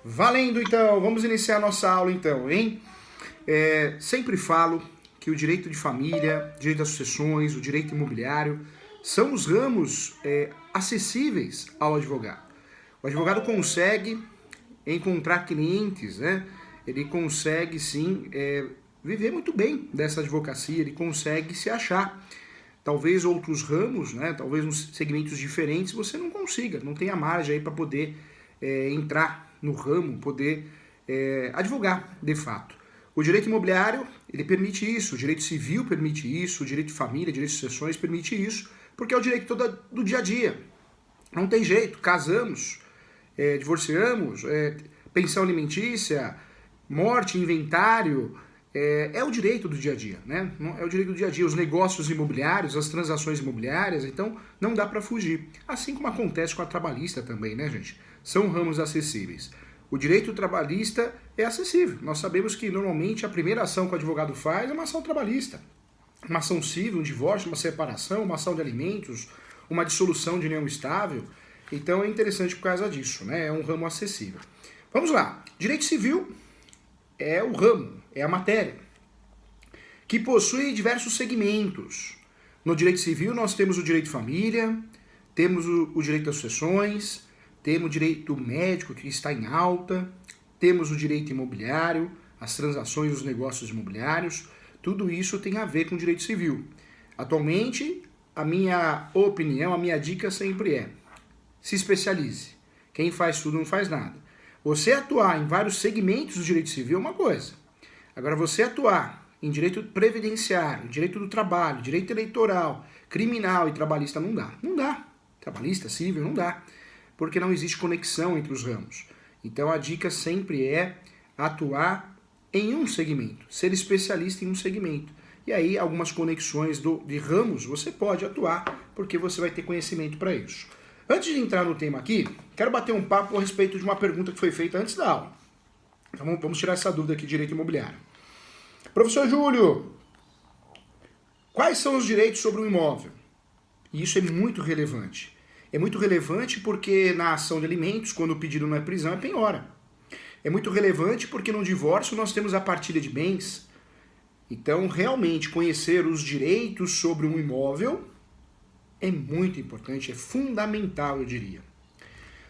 Valendo então, vamos iniciar nossa aula então, hein? Sempre falo que o direito de família, direito às sucessões, o direito imobiliário são os ramos acessíveis ao advogado. O advogado consegue encontrar clientes, né? Ele consegue sim viver muito bem dessa advocacia, ele consegue se achar. Talvez outros ramos, né? Talvez uns segmentos diferentes você não consiga, não tenha margem aí para poder entrar no ramo, poder advogar de fato. O direito imobiliário, ele permite isso, o direito civil permite isso, o direito de família, o direito de sucessões permite isso, porque é o direito todo do dia a dia. Não tem jeito, casamos, divorciamos, pensão alimentícia, morte, inventário, é o direito do dia a dia, né? É o direito do dia a dia, os negócios imobiliários, as transações imobiliárias, então não dá para fugir. Assim como acontece com a trabalhista também, né, gente? São ramos acessíveis. O direito trabalhista é acessível. Nós sabemos que normalmente a primeira ação que o advogado faz é uma ação trabalhista. Uma ação civil, um divórcio, uma separação, uma ação de alimentos, uma dissolução de união estável. Então é interessante por causa disso, né? É um ramo acessível. Vamos lá. Direito civil é o ramo, é a matéria, que possui diversos segmentos. No direito civil nós temos o direito de família, temos o direito às sucessões, temos o direito médico que está em alta, temos o direito imobiliário, as transações dos negócios imobiliários, tudo isso tem a ver com o direito civil. Atualmente, a minha opinião, a minha dica sempre é: se especialize. Quem faz tudo não faz nada. Você atuar em vários segmentos do direito civil é uma coisa. Agora, você atuar em direito previdenciário, direito do trabalho, direito eleitoral, criminal e trabalhista não dá. Não dá. Trabalhista, civil, não dá. Porque não existe conexão entre os ramos. Então, a dica sempre é atuar em um segmento, ser especialista em um segmento. E aí, algumas conexões de ramos você pode atuar, porque você vai ter conhecimento para isso. Antes de entrar no tema aqui, quero bater um papo a respeito de uma pergunta que foi feita antes da aula. Então vamos tirar essa dúvida aqui de direito imobiliário. Professor Júlio, quais são os direitos sobre o imóvel? E isso é muito relevante. É muito relevante porque na ação de alimentos, quando o pedido não é prisão, é penhora. É muito relevante porque no divórcio nós temos a partilha de bens. Então, realmente, conhecer os direitos sobre um imóvel é muito importante, é fundamental, eu diria.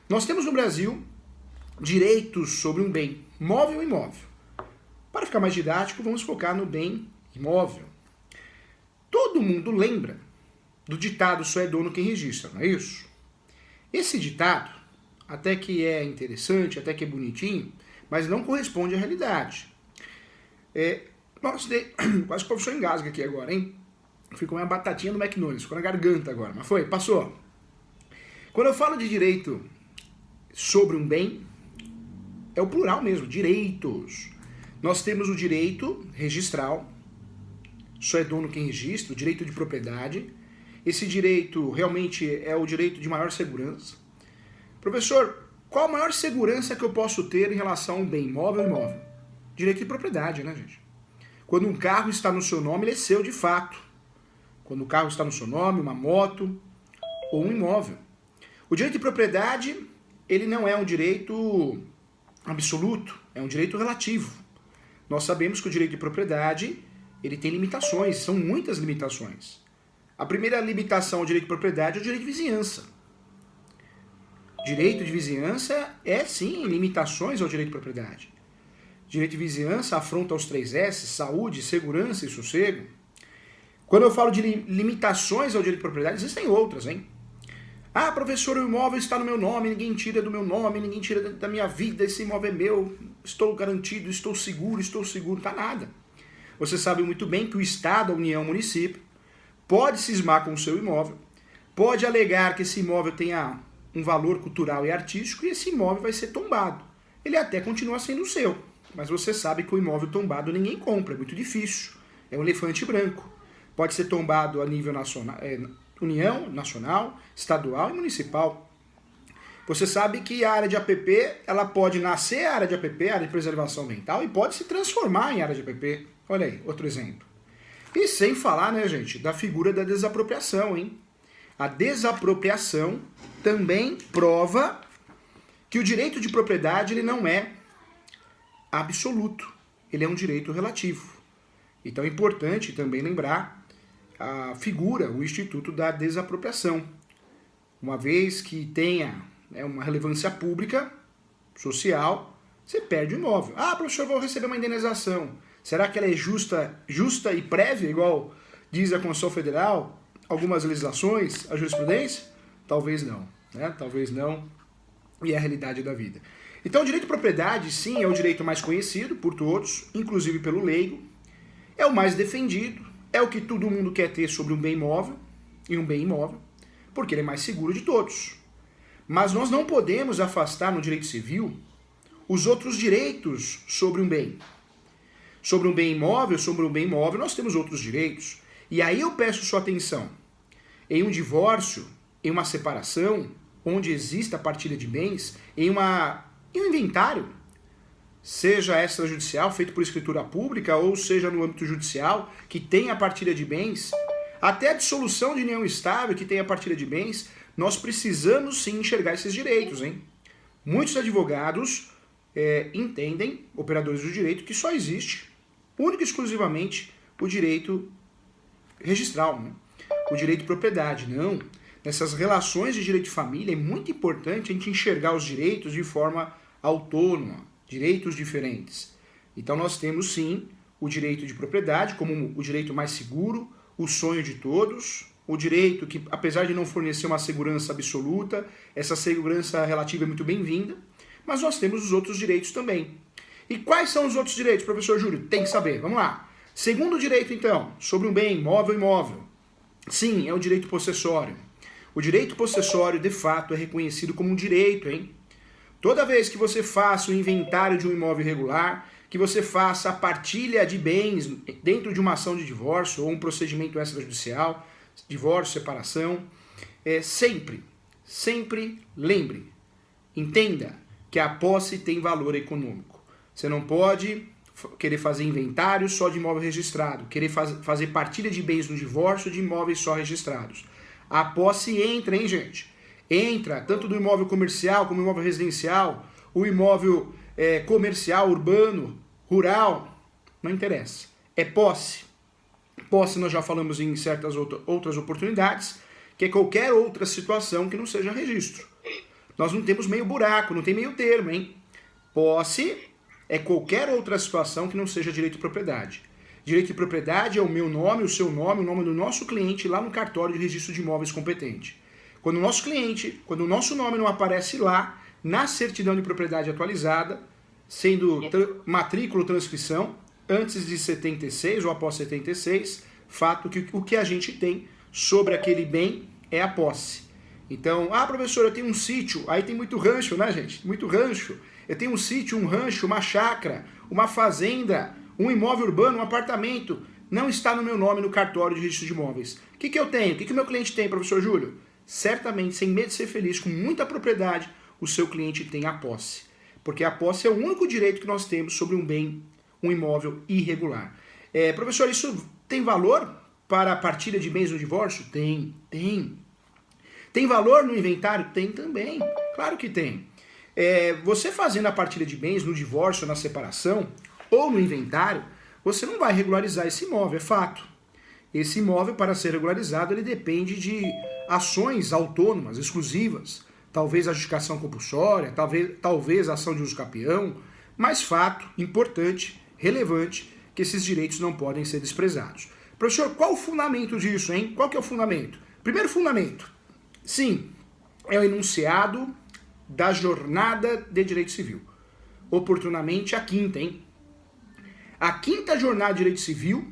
Nós temos no Brasil direitos sobre um bem, móvel ou imóvel. Para ficar mais didático, vamos focar no bem imóvel. Todo mundo lembra do ditado só é dono quem registra, não é isso? Esse ditado, até que é interessante, até que é bonitinho, mas não corresponde à realidade. Quase que o professor engasga aqui agora, hein? Fui comer uma batatinha do McDonald's, ficou na garganta agora, mas foi, passou. Quando eu falo de direito sobre um bem, é o plural mesmo, direitos. Nós temos o direito registral, só é dono quem registra, o direito de propriedade. Esse direito realmente é o direito de maior segurança. Professor, qual a maior segurança que eu posso ter em relação a um bem imóvel ou imóvel? Direito de propriedade, né, gente? Quando um carro está no seu nome, ele é seu de fato. Quando o carro está no seu nome, uma moto ou um imóvel. O direito de propriedade, ele não é um direito absoluto, é um direito relativo. Nós sabemos que o direito de propriedade, ele tem limitações, são muitas limitações. A primeira limitação ao direito de propriedade é o direito de vizinhança. Direito de vizinhança é, sim, limitações ao direito de propriedade. Direito de vizinhança afronta os 3 S, saúde, segurança e sossego. Quando eu falo de limitações ao direito de propriedade, existem outras, hein? Ah, professor, o imóvel está no meu nome, ninguém tira do meu nome, ninguém tira da minha vida, esse imóvel é meu, estou garantido, estou seguro, tá nada. Você sabe muito bem que o Estado, a União, o município, pode cismar com o seu imóvel, pode alegar que esse imóvel tenha um valor cultural e artístico e esse imóvel vai ser tombado. Ele até continua sendo seu, mas você sabe que o imóvel tombado ninguém compra, é muito difícil, é um elefante branco. Pode ser tombado a nível nacional, União, nacional, estadual e municipal. Você sabe que a área de APP, ela pode nascer a área de APP, área de preservação ambiental, e pode se transformar em área de APP. Olha aí, outro exemplo. E sem falar, né, gente, da figura da desapropriação, hein? A desapropriação também prova que o direito de propriedade ele não é absoluto, ele é um direito relativo. Então é importante também lembrar a figura, o Instituto da Desapropriação, uma vez que tenha uma relevância pública, social, você perde o imóvel. Ah, professor, vou receber uma indenização. Será que ela é justa e prévia, igual diz a Constituição Federal, algumas legislações, a jurisprudência? Talvez não, né? Talvez não, e é a realidade da vida. Então o direito de propriedade, sim, é o direito mais conhecido por todos, inclusive pelo leigo, é o mais defendido, é o que todo mundo quer ter sobre um bem imóvel e um bem imóvel, porque ele é mais seguro de todos. Mas nós não podemos afastar no direito civil os outros direitos sobre um bem. Sobre um bem imóvel, nós temos outros direitos. E aí eu peço sua atenção. Em um divórcio, em uma separação, onde exista a partilha de bens, em um inventário, seja extrajudicial, feito por escritura pública, ou seja no âmbito judicial, que tem a partilha de bens, até a dissolução de união estável, que tem a partilha de bens, nós precisamos sim enxergar esses direitos, hein? Muitos advogados entendem, operadores do direito, que só existe, única e exclusivamente, o direito registral, né? O direito de propriedade. Não. Nessas relações de direito de família é muito importante a gente enxergar os direitos de forma autônoma, direitos diferentes. Então nós temos sim o direito de propriedade como o direito mais seguro, o sonho de todos, o direito que, apesar de não fornecer uma segurança absoluta, essa segurança relativa é muito bem-vinda, mas nós temos os outros direitos também. E quais são os outros direitos, professor Júlio? Tem que saber, vamos lá. Segundo direito, então, sobre um bem imóvel. Sim, é o direito possessório. O direito possessório, de fato, é reconhecido como um direito, hein? Toda vez que você faça o inventário de um imóvel irregular, que você faça a partilha de bens dentro de uma ação de divórcio ou um procedimento extrajudicial, divórcio, separação, sempre lembre, entenda que a posse tem valor econômico. Você não pode querer fazer inventário só de imóvel registrado, querer fazer partilha de bens no divórcio de imóveis só registrados. A posse entra, hein, gente? Entra tanto do imóvel comercial como imóvel residencial, o imóvel comercial, urbano, rural, não interessa. É posse. Posse nós já falamos em certas outras oportunidades, que é qualquer outra situação que não seja registro. Nós não temos meio buraco, não tem meio termo, hein? Posse é qualquer outra situação que não seja direito de propriedade. Direito de propriedade é o meu nome, o seu nome, o nome do nosso cliente lá no cartório de registro de imóveis competente. Quando o nosso nome não aparece lá, na certidão de propriedade atualizada, sendo matrícula ou transcrição, antes de 76 ou após 76, fato que o que a gente tem sobre aquele bem é a posse. Então, professor, eu tenho um sítio, aí tem muito rancho, né, gente? Muito rancho. Eu tenho um sítio, um rancho, uma chácara, uma fazenda, um imóvel urbano, um apartamento. Não está no meu nome no cartório de registro de imóveis. O que eu tenho? O que o meu cliente tem, professor Júlio? Certamente, sem medo de ser feliz, com muita propriedade, o seu cliente tem a posse. Porque a posse é o único direito que nós temos sobre um bem, um imóvel irregular. Professor, isso tem valor para a partilha de bens no divórcio? Tem. Tem valor no inventário? Tem também. Claro que tem. Você fazendo a partilha de bens no divórcio, na separação ou no inventário, você não vai regularizar esse imóvel, é fato. Esse imóvel, para ser regularizado, ele depende de ações autônomas, exclusivas. Talvez adjudicação compulsória, talvez ação de uso capião, mas fato, importante, relevante, que esses direitos não podem ser desprezados. Professor, qual o fundamento disso, hein? Qual que é o fundamento? Primeiro fundamento, sim, é o enunciado da jornada de direito civil. Oportunamente a quinta, hein? A quinta jornada de direito civil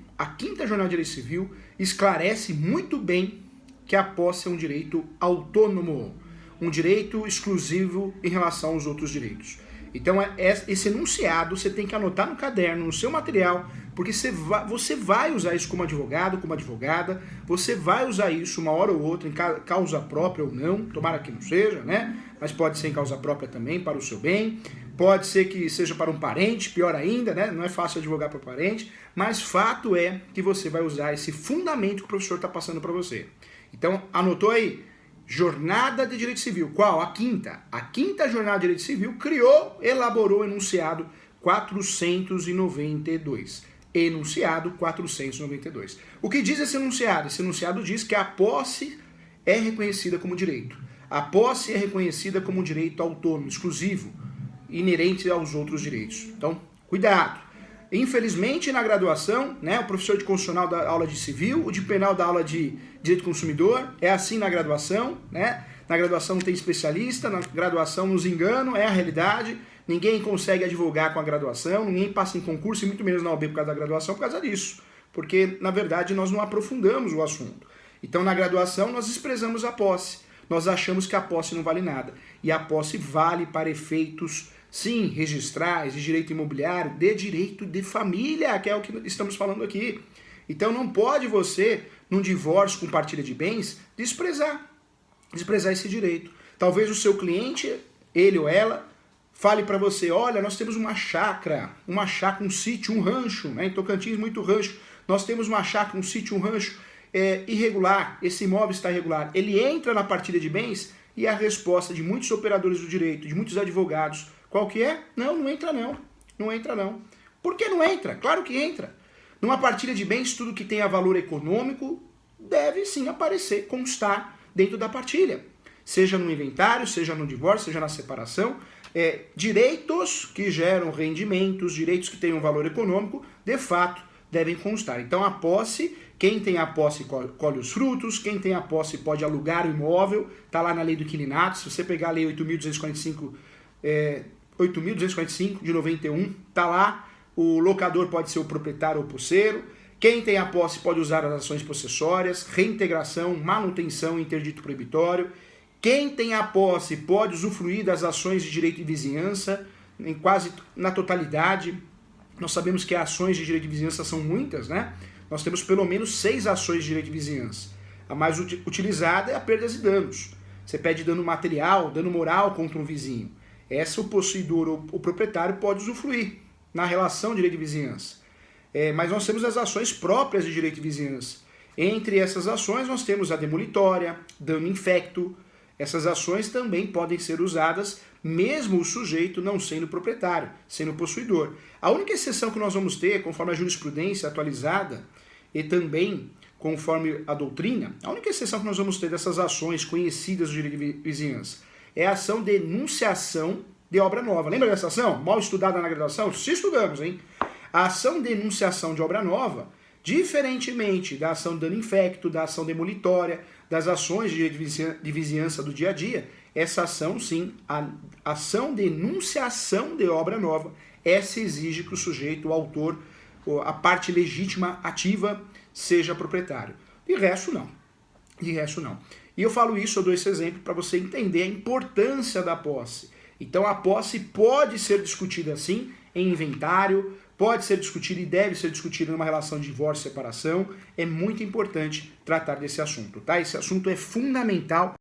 esclarece muito bem que a posse é um direito autônomo, um direito exclusivo em relação aos outros direitos. Então, esse enunciado você tem que anotar no caderno, no seu material, porque você vai usar isso como advogado, como advogada, você vai usar isso uma hora ou outra, em causa própria ou não, tomara que não seja, né? Mas pode ser em causa própria também, para o seu bem, pode ser que seja para um parente, pior ainda, né? Não é fácil advogar para parente, mas fato é que você vai usar esse fundamento que o professor está passando para você. Então, anotou aí? jornada de direito civil. Qual? A quinta. A quinta jornada de direito civil elaborou o enunciado 492. Enunciado 492. O que diz esse enunciado? Esse enunciado diz que a posse é reconhecida como direito. A posse é reconhecida como um direito autônomo, exclusivo, inerente aos outros direitos. Então, cuidado. Infelizmente, na graduação, né, o professor de constitucional dá aula de civil, o de penal dá aula de direito do consumidor, é assim na graduação, né? Na graduação não tem especialista, na graduação nos enganam, é a realidade. Ninguém consegue advogar com a graduação, ninguém passa em concurso e muito menos na OAB por causa da graduação por causa disso. Porque, na verdade, nós não aprofundamos o assunto. Então, na graduação, nós desprezamos a posse. Nós achamos que a posse não vale nada. E a posse vale para efeitos, sim, registrais, de direito imobiliário, de direito de família, que é o que estamos falando aqui. Então não pode você, num divórcio com partilha de bens, desprezar esse direito. Talvez o seu cliente, ele ou ela, fale para você, olha, nós temos uma chácara, um sítio, um rancho, né? Em Tocantins, muito rancho. Nós temos uma chácara, um sítio, um rancho irregular, esse imóvel está irregular. Ele entra na partilha de bens e a resposta de muitos operadores do direito, de muitos advogados, qual que é? Não entra não. Não entra não. Por que não entra? Claro que entra. Numa partilha de bens, tudo que tenha valor econômico deve sim aparecer, constar dentro da partilha. Seja no inventário, seja no divórcio, seja na separação. Direitos que geram rendimentos, direitos que tenham valor econômico, de fato, devem constar. Então a posse, quem tem a posse colhe os frutos, quem tem a posse pode alugar o imóvel, está lá na lei do inquilinato. Se você pegar a lei 8.245 de 91, está lá, o locador pode ser o proprietário ou posseiro, quem tem a posse pode usar as ações possessórias, reintegração, manutenção e interdito proibitório, quem tem a posse pode usufruir das ações de direito de vizinhança, em quase na totalidade. Nós sabemos que as ações de direito de vizinhança são muitas, né? Nós temos pelo menos 6 ações de direito de vizinhança. A mais utilizada é a perdas e danos. Você pede dano material, dano moral contra um vizinho. Essa o possuidor ou o proprietário pode usufruir na relação de direito de vizinhança. Mas nós temos as ações próprias de direito de vizinhança. Entre essas ações nós temos a demolitória, dano infecto. Essas ações também podem ser usadas mesmo o sujeito não sendo proprietário, sendo possuidor. A única exceção que nós vamos ter, conforme a jurisprudência atualizada e também conforme a doutrina, a única exceção que nós vamos ter dessas ações conhecidas do direito de vizinhança é a ação de enunciação de obra nova. Lembra dessa ação? Mal estudada na graduação? Se estudamos, hein? A ação de enunciação de obra nova, diferentemente da ação de dano infecto, da ação demolitória, das ações de vizinhança do dia a dia, essa ação, sim, a ação de enunciação de obra nova, essa exige que o sujeito, o autor, a parte legítima, ativa, seja proprietário. De resto, não. De resto, não. E eu falo isso, eu dou esse exemplo para você entender a importância da posse. Então, a posse pode ser discutida, sim, em inventário, pode ser discutida e deve ser discutida numa relação de divórcio e separação. É muito importante tratar desse assunto, tá? Esse assunto é fundamental.